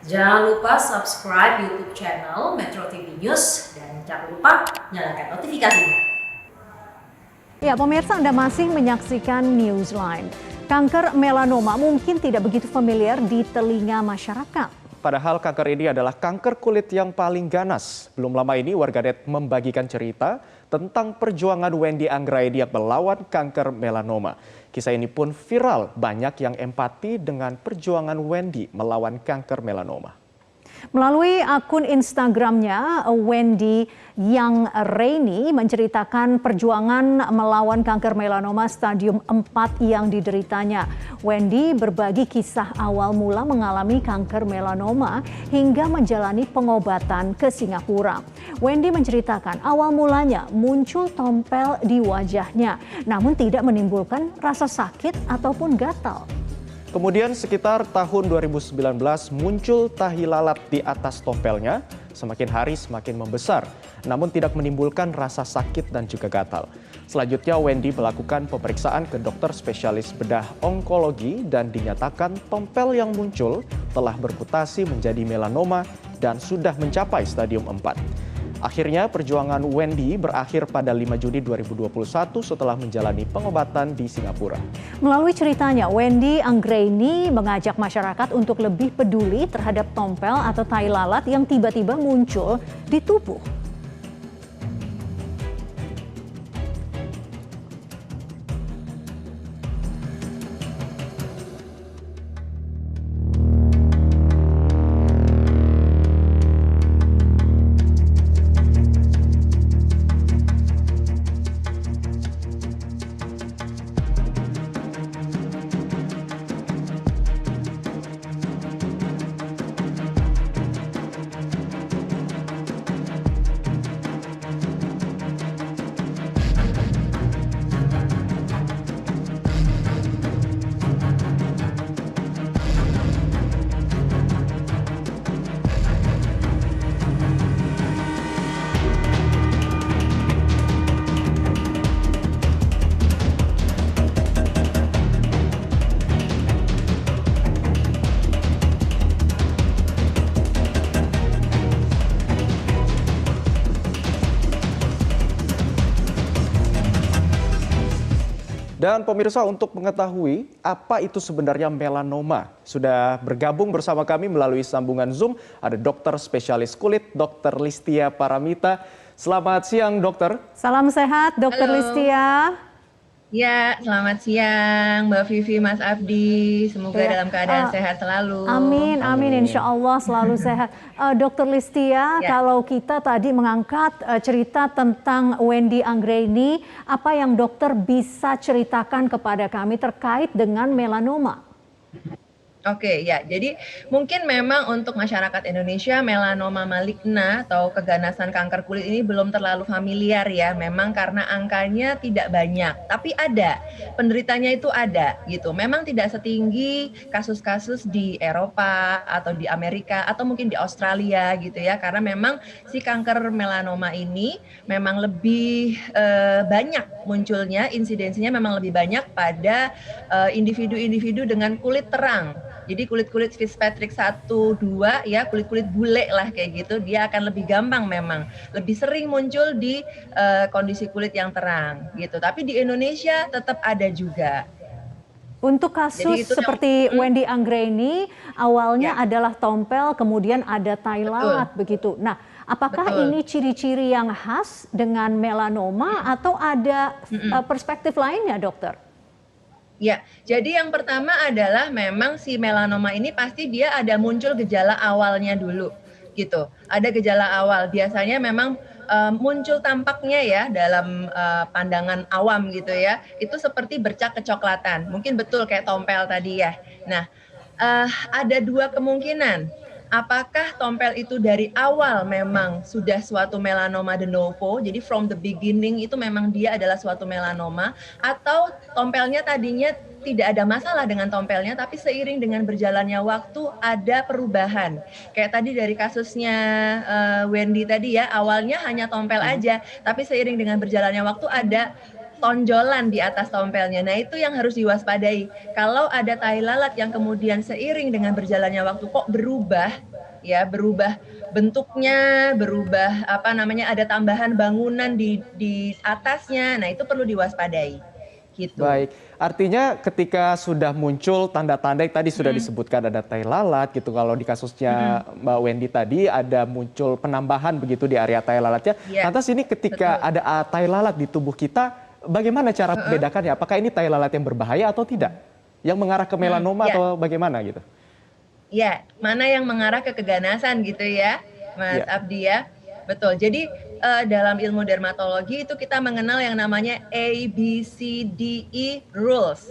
Jangan lupa subscribe YouTube channel Metro TV News dan jangan lupa nyalakan notifikasinya. Ya, pemirsa, Anda masih menyaksikan Newsline. Kanker melanoma mungkin tidak begitu familiar di telinga masyarakat. Padahal kanker ini adalah kanker kulit yang paling ganas. Belum lama ini warganet membagikan cerita tentang perjuangan Wendy Anggraeni yang melawan kanker melanoma. Kisah ini pun viral, banyak yang empati dengan perjuangan Wendy melawan kanker melanoma. Melalui akun Instagramnya, Wendy Anggraeni menceritakan perjuangan melawan kanker melanoma stadium 4 yang dideritanya. Wendy berbagi kisah awal mula mengalami kanker melanoma hingga menjalani pengobatan ke Singapura. Wendy menceritakan awal mulanya muncul tompel di wajahnya, namun tidak menimbulkan rasa sakit ataupun gatal. Kemudian sekitar tahun 2019 muncul tahi lalat di atas tompelnya, semakin hari semakin membesar, namun tidak menimbulkan rasa sakit dan juga gatal. Selanjutnya Wendy melakukan pemeriksaan ke dokter spesialis bedah onkologi dan dinyatakan tompel yang muncul telah bermutasi menjadi melanoma dan sudah mencapai stadium 4. Akhirnya perjuangan Wendy berakhir pada 5 Juni 2021 setelah menjalani pengobatan di Singapura. Melalui ceritanya, Wendy Anggraeni mengajak masyarakat untuk lebih peduli terhadap tompel atau tai lalat yang tiba-tiba muncul di tubuh. Dan pemirsa, untuk mengetahui apa itu sebenarnya melanoma, sudah bergabung bersama kami melalui sambungan Zoom ada dokter spesialis kulit, Dr. Listia Paramita. Selamat siang, dokter. Salam sehat, Dr. Halo. Listia. Ya, selamat siang Mbak Vivi, Mas Abdi. Semoga Ya, dalam keadaan sehat selalu. Amin, amin, insya Allah selalu sehat. Dr. Listia, Ya. kalau kita tadi mengangkat cerita tentang Wendy Anggraeni, apa yang dokter bisa ceritakan kepada kami terkait dengan melanoma? Oke, ya. Jadi mungkin memang untuk masyarakat Indonesia melanoma maligna atau keganasan kanker kulit ini belum terlalu familiar ya. Memang karena angkanya tidak banyak, tapi ada. Penderitanya itu ada gitu. Memang tidak setinggi kasus-kasus di Eropa atau di Amerika atau mungkin di Australia gitu ya. Karena memang si kanker melanoma ini memang lebih banyak munculnya, insidensinya memang lebih banyak pada individu-individu dengan kulit terang. Jadi kulit-kulit Fitzpatrick 1, 2 ya, kulit-kulit bule lah kayak gitu, dia akan lebih gampang memang, lebih sering muncul di kondisi kulit yang terang gitu. Tapi di Indonesia tetap ada juga. Untuk kasus seperti Wendy Anggraeni, awalnya adalah tompel, kemudian ada tai lalat begitu. Nah, apakah ini ciri-ciri yang khas dengan melanoma atau ada perspektif lainnya, dokter? Ya, jadi yang pertama adalah memang si melanoma ini pasti dia ada muncul gejala awalnya dulu gitu. Ada gejala awal, biasanya memang muncul tampaknya ya dalam pandangan awam gitu ya, itu seperti bercak kecoklatan, mungkin betul kayak tompel tadi ya. Nah, ada dua kemungkinan. Apakah tompel itu dari awal memang sudah suatu melanoma de novo, jadi from the beginning itu memang dia adalah suatu melanoma, atau tompelnya tadinya tidak ada masalah dengan tompelnya, tapi seiring dengan berjalannya waktu ada perubahan. Kayak tadi dari kasusnya Wendy tadi ya, awalnya hanya tompel aja, tapi seiring dengan berjalannya waktu ada tonjolan di atas tompelnya. Nah, itu yang harus diwaspadai. Kalau ada tai lalat yang kemudian seiring dengan berjalannya waktu kok berubah, ya, berubah bentuknya, berubah apa namanya, ada tambahan bangunan di atasnya. Nah, itu perlu diwaspadai. Gitu. Baik, artinya ketika sudah muncul tanda-tanda yang tadi sudah disebutkan ada tai lalat gitu, kalau di kasusnya Mbak Wendy tadi ada muncul penambahan begitu di area tai lalatnya. Iya, Lantas ini ketika betul. ada tai lalat di tubuh kita, bagaimana cara membedakannya? Apakah ini tai lalat yang berbahaya atau tidak? Yang mengarah ke melanoma Iya. atau bagaimana gitu? Ya, mana yang mengarah ke keganasan gitu ya, Mas Iya. Abdi ya. Betul. Jadi dalam ilmu dermatologi itu kita mengenal yang namanya ABCDE rules.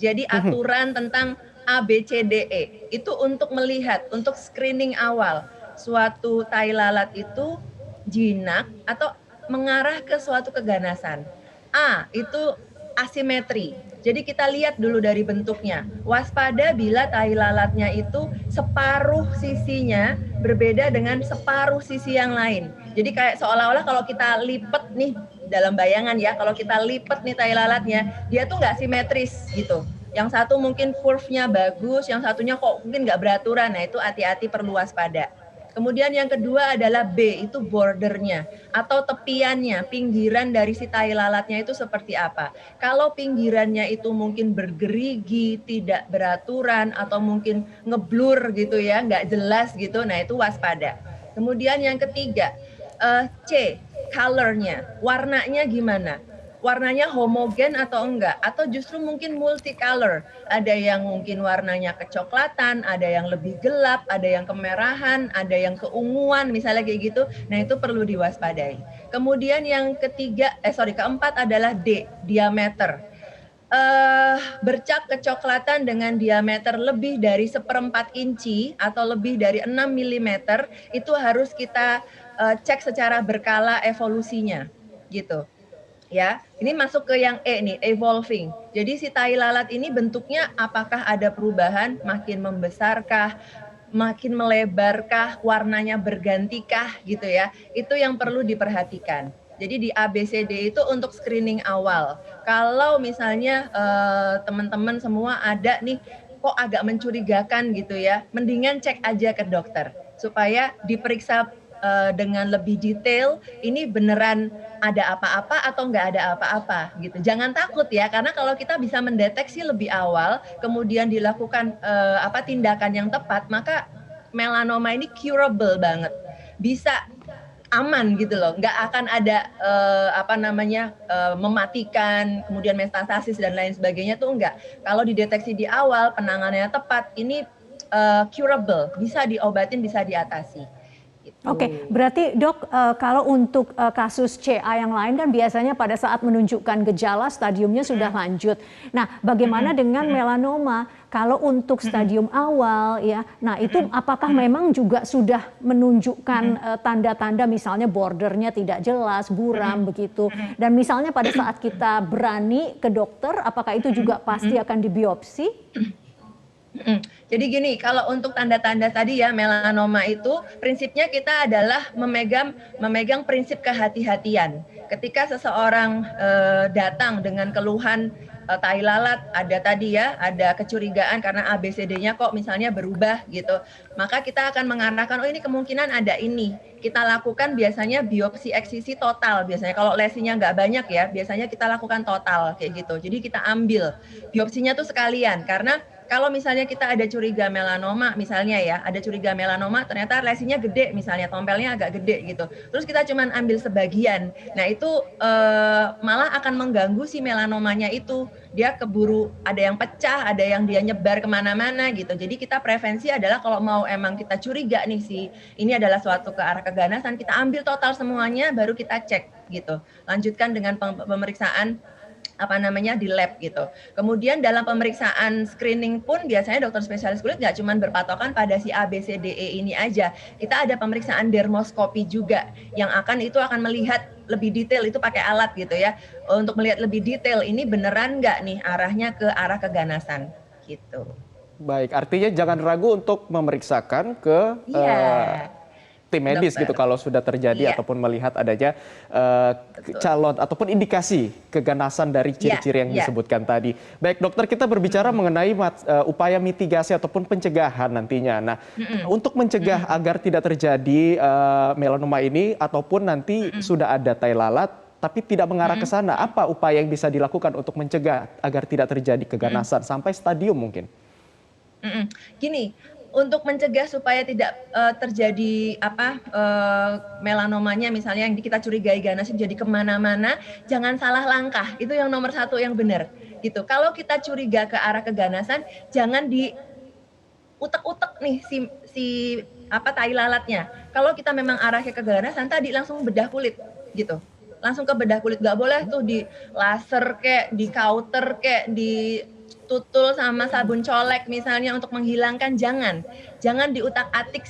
Jadi aturan tentang ABCDE itu untuk melihat, untuk screening awal suatu tai lalat itu jinak atau mengarah ke suatu keganasan. A itu asimetri. Jadi kita lihat dulu dari bentuknya. Waspada bila tai lalatnya itu separuh sisinya berbeda dengan separuh sisi yang lain. Jadi kayak seolah-olah kalau kita lipat nih dalam bayangan ya, kalau kita lipat nih tai lalatnya, dia tuh nggak simetris gitu. Yang satu mungkin curve-nya bagus, yang satunya kok mungkin nggak beraturan. Nah itu hati-hati, perlu waspada. Kemudian yang kedua adalah B, itu bordernya atau tepiannya, pinggiran dari si tai lalatnya itu seperti apa. Kalau pinggirannya itu mungkin bergerigi, tidak beraturan, atau mungkin ngeblur gitu ya, nggak jelas gitu, nah itu waspada. Kemudian yang ketiga, C, colornya, warnanya gimana? Warnanya homogen atau enggak, atau justru mungkin multicolor. Ada yang mungkin warnanya kecoklatan, ada yang lebih gelap, ada yang kemerahan, ada yang keunguan, misalnya kayak gitu. Nah itu perlu diwaspadai. Kemudian yang keempat adalah D, diameter. Bercak kecoklatan dengan diameter lebih dari 1/4 inci atau lebih dari 6 mm itu harus kita cek secara berkala evolusinya, gitu. Ya, ini masuk ke yang E nih, evolving. Jadi si tai lalat ini bentuknya apakah ada perubahan, makin membesarkah, makin melebarkah, warnanya bergantikah gitu ya. Itu yang perlu diperhatikan. Jadi di ABCD itu untuk screening awal. Kalau misalnya teman-teman semua ada nih kok agak mencurigakan gitu ya, mendingan cek aja ke dokter supaya diperiksa dengan lebih detail, ini beneran ada apa-apa atau nggak ada apa-apa gitu. Jangan takut ya, karena kalau kita bisa mendeteksi lebih awal, kemudian dilakukan tindakan yang tepat, maka melanoma ini curable banget, bisa aman gitu loh, nggak akan ada mematikan, kemudian metastasis dan lain sebagainya tuh enggak. Kalau dideteksi di awal, penanganannya tepat, ini curable, bisa diobatin, bisa diatasi. Oke, berarti dok, kalau untuk kasus CA yang lain kan biasanya pada saat menunjukkan gejala stadiumnya sudah lanjut. Nah, bagaimana dengan melanoma? Kalau untuk stadium awal ya, nah itu apakah memang juga sudah menunjukkan tanda-tanda misalnya bordernya tidak jelas, buram begitu. Dan misalnya pada saat kita berani ke dokter, apakah itu juga pasti akan dibiopsi? Jadi gini, kalau untuk tanda-tanda tadi ya melanoma itu prinsipnya kita adalah memegang prinsip kehati-hatian. Ketika seseorang datang dengan keluhan tai lalat, ada tadi ya, ada kecurigaan karena ABCD-nya kok misalnya berubah gitu, maka kita akan mengarahkan, oh ini kemungkinan ada ini. Kita lakukan biasanya biopsi eksisi total, biasanya kalau lesinya nggak banyak ya, biasanya kita lakukan total kayak gitu. Jadi kita ambil biopsinya tuh sekalian, karena kalau misalnya kita ada curiga melanoma, misalnya ya, ada curiga melanoma, ternyata lesinya gede, misalnya tompelnya agak gede gitu. Terus kita cuma ambil sebagian. Nah itu malah akan mengganggu si melanomanya itu. Dia keburu ada yang pecah, ada yang dia nyebar kemana-mana gitu. Jadi kita prevensi adalah kalau mau emang kita curiga nih ini adalah suatu ke arah keganasan, kita ambil total semuanya, baru kita cek gitu. Lanjutkan dengan pemeriksaan di lab gitu. Kemudian dalam pemeriksaan screening pun biasanya dokter spesialis kulit nggak cuma berpatokan pada si ABCDE ini aja. Kita ada pemeriksaan dermoskopi juga yang itu akan melihat lebih detail, itu pakai alat gitu ya. Untuk melihat lebih detail ini beneran nggak nih arahnya ke arah keganasan gitu. Baik, artinya jangan ragu untuk memeriksakan ke tim medis dokter. gitu kalau sudah terjadi Iya. ataupun melihat adanya calon ataupun indikasi keganasan dari ciri-ciri yang disebutkan tadi. Baik dokter, kita berbicara mengenai upaya mitigasi ataupun pencegahan nantinya. Nah, untuk mencegah agar tidak terjadi melanoma ini ataupun nanti sudah ada tai lalat tapi tidak mengarah ke sana, apa upaya yang bisa dilakukan untuk mencegah agar tidak terjadi keganasan sampai stadium mungkin? Gini, untuk mencegah supaya tidak terjadi melanomanya misalnya yang kita curigai ganas jadi kemana-mana, jangan salah langkah. Itu yang nomor satu yang benar. Gitu. Kalau kita curiga ke arah keganasan, jangan diutek-utek nih tai lalatnya. Kalau kita memang arahnya ke keganasan, tadi langsung bedah kulit gitu. Langsung ke bedah kulit, nggak boleh tuh di laser kek, di kauter kek, di tutul sama sabun colek misalnya untuk menghilangkan, jangan diutak-atik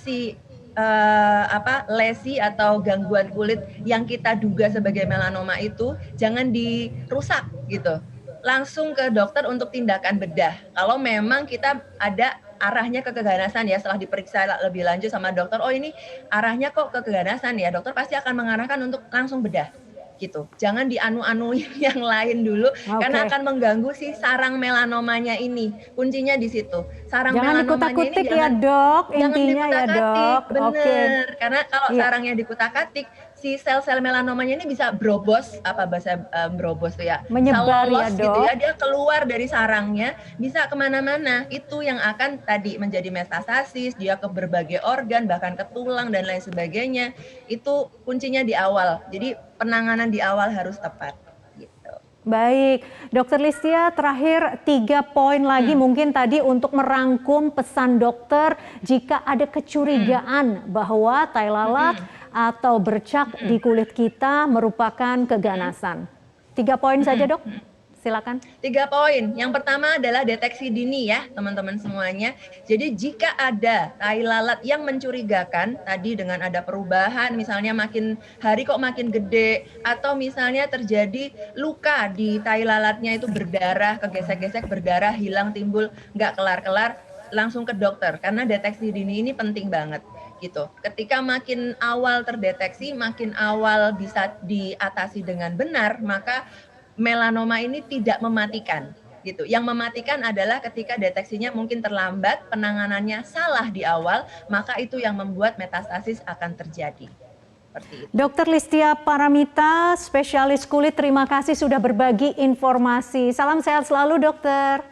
lesi atau gangguan kulit yang kita duga sebagai melanoma itu, jangan dirusak gitu. Langsung ke dokter untuk tindakan bedah. Kalau memang kita ada arahnya ke keganasan ya, setelah diperiksa lebih lanjut sama dokter, oh ini arahnya kok ke keganasan ya, dokter pasti akan mengarahkan untuk langsung bedah. Gitu. Jangan dianu-anuin yang lain dulu karena akan mengganggu si sarang melanomanya ini. Kuncinya di situ. Sarang jangan melanomanya ini ya dok, jangan intinya ya dok. Bener. Karena kalau sarangnya dikutak-atik, si sel-sel melanomanya ini bisa berobos, bahasa berobos tuh ya, menyebar ya dok. gitu ya, dia keluar dari sarangnya, bisa kemana-mana. Itu yang akan tadi menjadi metastasis, dia ke berbagai organ, bahkan ke tulang dan lain sebagainya. Itu kuncinya di awal. Jadi penanganan di awal harus tepat. Gitu. Baik, Dokter Listia, terakhir 3 poin lagi mungkin tadi untuk merangkum pesan dokter jika ada kecurigaan bahwa tai lalat atau bercak di kulit kita merupakan keganasan. 3 poin saja dok, silakan. 3 poin. Yang pertama adalah deteksi dini ya teman-teman semuanya. Jadi jika ada tai lalat yang mencurigakan, tadi dengan ada perubahan, misalnya makin hari kok makin gede, atau misalnya terjadi luka di tai lalatnya itu berdarah, kegesek-gesek berdarah, hilang, timbul, nggak kelar-kelar, langsung ke dokter. Karena deteksi dini ini penting banget. Gitu. Ketika makin awal terdeteksi, makin awal bisa diatasi dengan benar, maka melanoma ini tidak mematikan. Gitu. Yang mematikan adalah ketika deteksinya mungkin terlambat, penanganannya salah di awal, maka itu yang membuat metastasis akan terjadi. Dokter Listia Paramita, spesialis kulit, terima kasih sudah berbagi informasi. Salam sehat selalu dokter.